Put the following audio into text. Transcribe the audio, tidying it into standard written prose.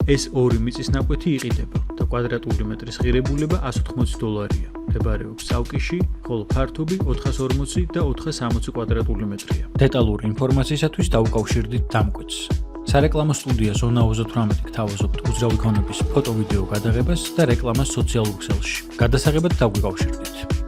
ეს ორი მიწის ნაკვეთი იყიდება და კვადრატული მეტრის ღირებულება $180-ია. მდებარეობს წავკიში, ხოლო ფართობი 440 და 460 კვადრატული მეტრია. დეტალური ინფორმაციისათვის დაუკავშირდით დამკვეთს. სარეკლამო სტუდია ზონა 38 გთავაზობთ უძრავი ქონების ფოტო-ვიდეო გადაღებას და რეკლამას სოციალურ ქსელში. გადასაღებად დაგვიკავშირდით.